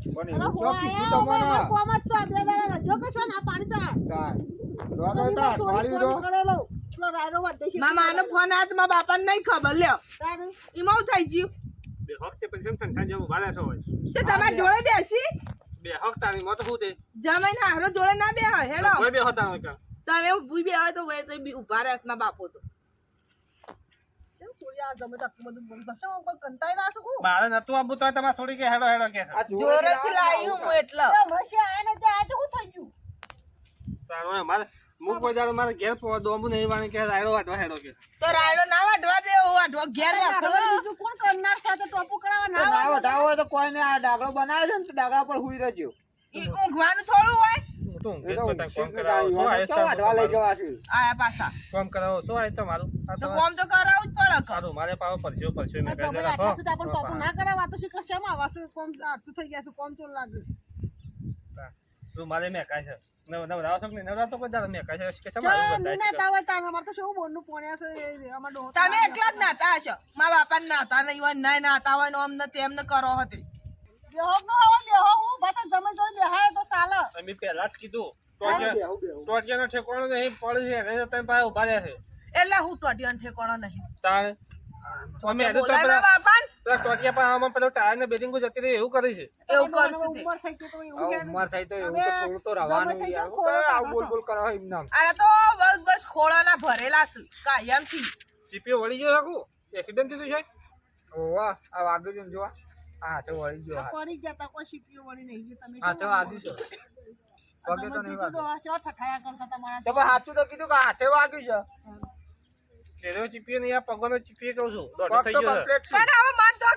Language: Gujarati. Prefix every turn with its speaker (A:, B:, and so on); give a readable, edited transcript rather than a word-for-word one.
A: પણ
B: અરે
A: એવું
B: હો
A: ચો કીધું
B: આયા
A: તમને
B: કોમ જ છે બે દાડા રજો કે છો ના પાડી તા
A: તાર રોતો તાર પાડી દો
B: કરેલો પેલો રાયડો વાટે છે
C: માનો ફોન આયા તો મારા બાપાને નહીં ખબર લ્યો
B: તારે
C: ઈમો થઈ ગયું
D: બે હપ્તે પછી સંઠા જેવું ભાલે છો હોય
C: તે તમારી જોડે બેસી
D: બે હપ્તાની મત હું તે
C: જમાઈને હારો જોડે ના બે હેડો
D: કોઈ બે હતા હોય કા
C: તમે ભૂઈ બે હોય તો વે તો બી ઉભા રહેસ માં બાપો તો
B: કેમ સોડિયા જમે તો આટલું બધું બોલતા છો કોઈ કંટાઈ ના શકું
D: મારે નતું આબુ તો તમારે થોડી કે હેડો હેડો કે
A: આ
C: જોરેથી લાવ્યું હું એટલે
B: મસી આયા ને ત્યાં તો શું થઈ ગયું
D: તારો મારે મુક કોઈ દાડો મારે ઘેર પો દોમુ નહીં વાણી કે રાયડો વાટવા હેડો કે
C: તો રાયડો ના વાટવા દે વાટવા ઘેર રાખો
B: બીજું કોણ કરનાર સાથે ટોપુ કરાવવા ના
A: ના વટાવો હોય તો કોઈને આ ડાગલો બનાવ્યો છે ને તો ડાગલા પર હુઈ રહેજો
C: ઈ ઊંઘવાનું થોડું હોય
D: તું
A: એ
D: ઘેર
A: તો
D: તો
A: ઉછીક
D: કોમ
A: ને
D: કરાવો શું આય
A: ચો વાટવા લઈ જવા છે
C: આયા પાછા
D: કોમ કરાવો શું આય તમારું આ
C: તો
D: તો
C: કોમ તો કરાવું જ પડે કે
D: સારું મારે પાવ પરસ્યો મેં
B: તમે
D: કહી
B: આટલા સુધી આપણને ટોપુ ના કરાવવા તો શીખર શેમ આવાસે કોમ 800 થઈ ગયા છે કોમ ચોર લાગે
D: તું મારે મેં કાઈ છે નવ રાવ સક ને નવરા તો કોઈ દાડો મેં કાઈ છે કે
B: ચાલ
D: સમારું
B: ની ના
D: બતાય
B: તાવ તાર અમાર તો શું બોરનું પોણ્યા છે અમાર ડોહો
C: તમે એકલા જ નાતા હશો મારા બાપાને નાતા નહીં હોય ના નાતા હોય ને અમને તેમને કરો હતી
B: બેહો નો આવો બેહો હું બાતા જમે જોઈ બેહાય તો ચાલે
D: અમે પહેલા જ કીધું
A: બેહું બેહું
D: ટોટિયાનો ઠેકોણો નહીં પડે છે એને તમે પાસે ઉભા રહ્યા છે
C: એટલે હું ટોટિયાનો ઠેકાણો નહીં
D: તારે અમે હેડો તો
C: બોલાય
D: પેલા
C: મારા બાપાને
D: પેલા ટોટિયા પર આમાં પેલો ટાયર ને બેરિંગ જતી રહી એવું કરે છે
C: એવું કરશું તે.
B: ઉંમર થઈ ગઈ તો એવું
A: આ
B: હેડ.
A: ઉંમર થઈ તો એવું તો થોડું તો રવાનું
B: જમે થઈ
A: યાર
B: જાવ, ખોળો
A: આવું બોલ
B: કાઢો.
A: બોલ કરો એમ નામ
C: આને તો બસ બસ ખોળાના ભરેલા છે કાયમથી
D: જીપીઓ વળી ગયો શકું એક્સિડન્ટ થયું છે
A: ઓવા આ વાગ્યું છે ને જોવા હા તો વળી ગયો હાથ.
B: પડી જતા કોઈ શીપીઓ વળી નહીં ગઈ તમે
A: હાથે વાગ્યું છે પગે તો નહીં વાગ્યું
B: ઠઠાયા કરતા તમારા
A: તો પણ સાચું તો કીધું કે હાથે વાગ્યું છે
D: એનો ચીપીઓ નહીં આ પગોનો ચીપીઓ કહું છું દોઢ
A: પગ
D: થઈ
A: તો
D: ગયો છે.
A: કમ્પ્લીટ છે
C: પણ હવે મન તો